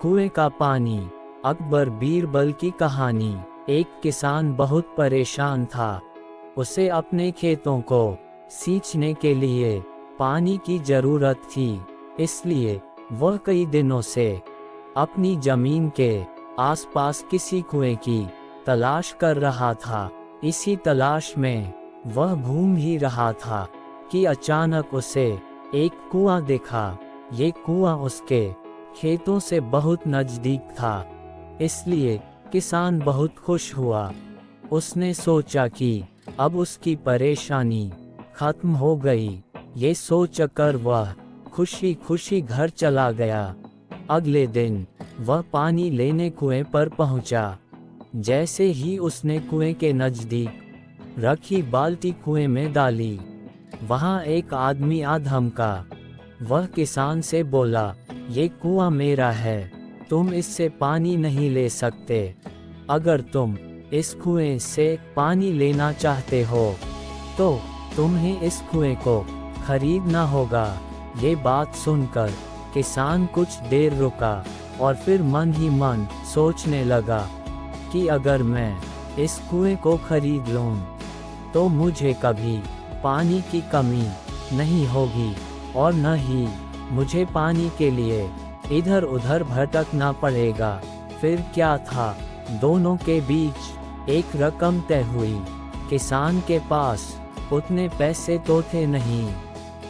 कुएं का पानी। अकबर बीरबल की कहानी। एक किसान बहुत परेशान था। उसे अपने खेतों को सींचने के लिए पानी की जरूरत थी, इसलिए वह कई दिनों से अपनी जमीन के आसपास किसी कुएं की तलाश कर रहा था। इसी तलाश में वह घूम ही रहा था कि अचानक उसे एक कुआं दिखा। ये कुआं उसके खेतों से बहुत नजदीक था, इसलिए किसान बहुत खुश हुआ। उसने सोचा कि अब उसकी परेशानी खत्म हो गई। ये सोचकर वह खुशी खुशी घर चला गया। अगले दिन वह पानी लेने कुएं पर पहुंचा। जैसे ही उसने कुएं के नजदीक रखी बाल्टी कुएं में डाली, वहां एक आदमी आ धमका। वह किसान से बोला, ये कुआं मेरा है, तुम इससे पानी नहीं ले सकते। अगर तुम इस कुएं से पानी लेना चाहते हो तो तुम्हें इस कुएं को खरीदना होगा। ये बात सुनकर किसान कुछ देर रुका और फिर मन ही मन सोचने लगा कि अगर मैं इस कुएं को खरीद लूं तो मुझे कभी पानी की कमी नहीं होगी और न ही मुझे पानी के लिए इधर उधर भटकना पड़ेगा। फिर क्या था, दोनों के बीच एक रकम तय हुई। किसान के पास उतने पैसे तो थे नहीं,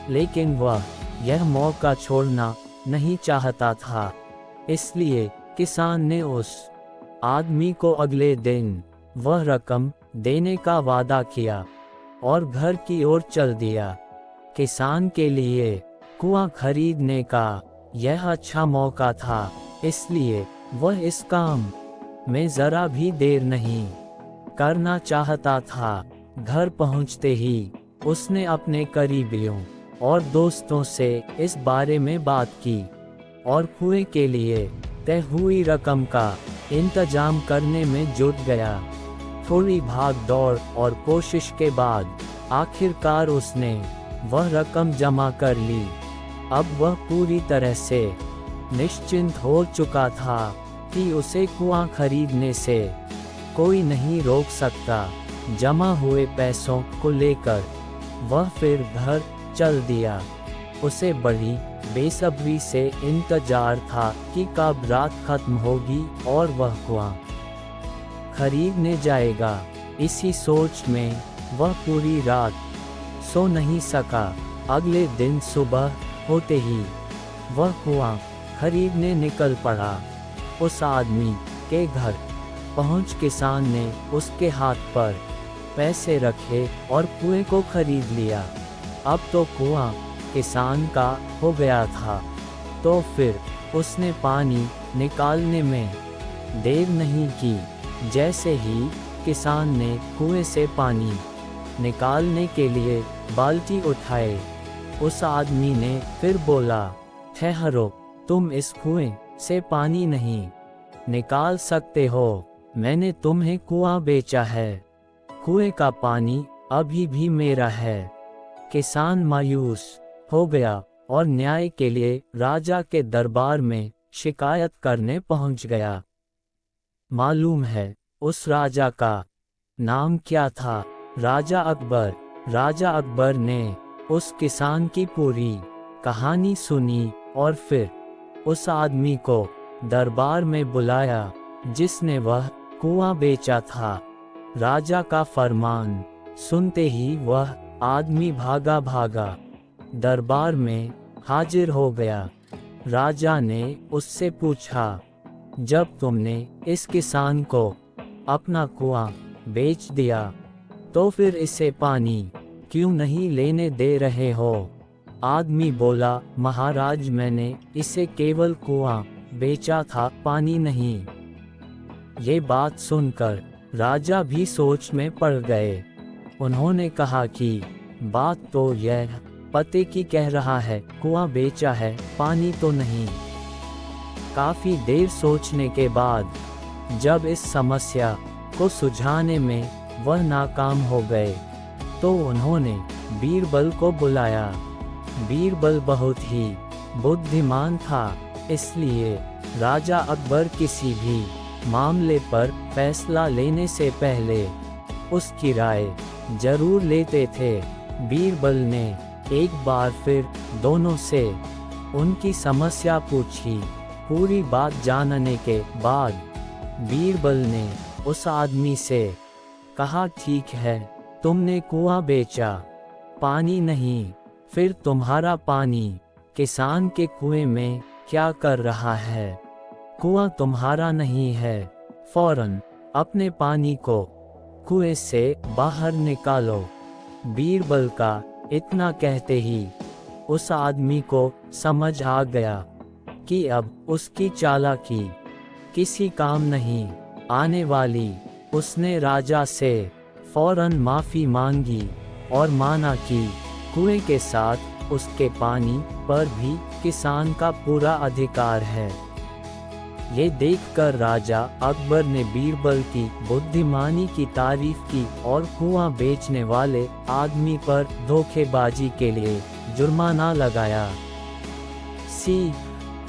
लेकिन वह यह मौका छोड़ना नहीं चाहता था। इसलिए किसान ने उस आदमी को अगले दिन वह रकम देने का वादा किया और घर की ओर चल दिया। किसान के लिए कुआं खरीदने का यह अच्छा मौका था, इसलिए वह इस काम में जरा भी देर नहीं करना चाहता था। घर पहुंचते ही उसने अपने करीबियों और दोस्तों से इस बारे में बात की और कुएं के लिए तय हुई रकम का इंतजाम करने में जुट गया। थोड़ी भाग दौड़ और कोशिश के बाद आखिरकार उसने वह रकम जमा कर ली। अब वह पूरी तरह से निश्चिंत हो चुका था कि उसे कुआं खरीदने से कोई नहीं रोक सकता। जमा हुए पैसों को लेकर वह फिर घर चल दिया। उसे बड़ी बेसब्री से इंतजार था कि कब रात खत्म होगी और वह कुआं खरीदने जाएगा। इसी सोच में वह पूरी रात सो नहीं सका। अगले दिन सुबह होते ही वह कुआं खरीदने निकल पड़ा। उस आदमी के घर पहुंच किसान ने उसके हाथ पर पैसे रखे और कुएं को खरीद लिया। अब तो कुआं किसान का हो गया था, तो फिर उसने पानी निकालने में देर नहीं की। जैसे ही किसान ने कुएं से पानी निकालने के लिए बाल्टी उठाए, उस आदमी ने फिर बोला, ठहरो, तुम इस कुएं से पानी नहीं निकाल सकते हो। मैंने तुम्हें कुआं बेचा है, कुएं का पानी अभी भी मेरा है। किसान मायूस हो गया और न्याय के लिए राजा के दरबार में शिकायत करने पहुंच गया। मालूम है उस राजा का नाम क्या था? राजा अकबर। राजा अकबर ने उस किसान की पूरी कहानी सुनी और फिर उस आदमी को दरबार में बुलाया जिसने वह कुआं बेचा था। राजा का फरमान सुनते ही वह आदमी भागा भागा दरबार में हाजिर हो गया। राजा ने उससे पूछा, जब तुमने इस किसान को अपना कुआं बेच दिया तो फिर इसे पानी क्यों नहीं लेने दे रहे हो? आदमी बोला, महाराज, मैंने इसे केवल कुआं बेचा था, पानी नहीं। ये बात सुनकर राजा भी सोच में पड़ गए। उन्होंने कहा कि बात तो यह पते की कह रहा है, कुआं बेचा है, पानी तो नहीं। काफी देर सोचने के बाद जब इस समस्या को सुलझाने में वह नाकाम हो गए तो उन्होंने बीरबल को बुलाया। बीरबल बहुत ही बुद्धिमान था, इसलिए राजा अकबर किसी भी मामले पर फैसला लेने से पहले उसकी राय जरूर लेते थे। बीरबल ने एक बार फिर दोनों से उनकी समस्या पूछी। पूरी बात जानने के बाद बीरबल ने उस आदमी से कहा, ठीक है, तुमने कुआं बेचा, पानी नहीं, फिर तुम्हारा पानी किसान के कुएं में क्या कर रहा है? कुआं तुम्हारा नहीं है, फौरन अपने पानी को कुएं से बाहर निकालो। बीरबल का इतना कहते ही उस आदमी को समझ आ गया कि अब उसकी चालाकी किसी काम नहीं आने वाली। उसने राजा से फौरन माफ़ी मांगी और माना कि कुएं के साथ उसके पानी पर भी किसान का पूरा अधिकार है। ये देखकर राजा अकबर ने बीरबल की बुद्धिमानी की तारीफ की और कुआं बेचने वाले आदमी पर धोखेबाजी के लिए जुर्माना लगाया।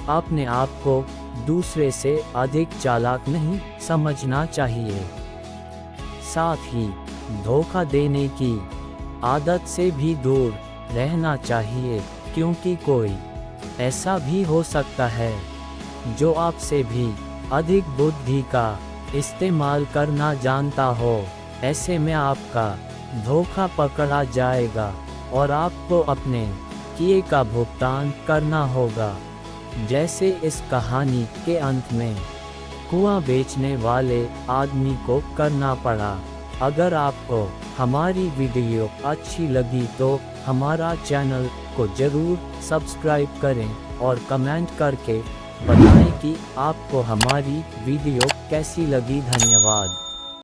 अपने आप को दूसरे से अधिक चालाक नहीं समझना चाहिए। साथ ही धोखा देने की आदत से भी दूर रहना चाहिए, क्योंकि कोई ऐसा भी हो सकता है जो आपसे भी अधिक बुद्धि का इस्तेमाल करना जानता हो। ऐसे में आपका धोखा पकड़ा जाएगा और आपको अपने किए का भुगतान करना होगा। जैसे इस कहानी के अंत में कुआं बेचने वाले आदमी को करना पड़ा। अगर आपको हमारी वीडियो अच्छी लगी तो हमारा चैनल को जरूर सब्सक्राइब करें और कमेंट करके बताएं कि आपको हमारी वीडियो कैसी लगी। धन्यवाद।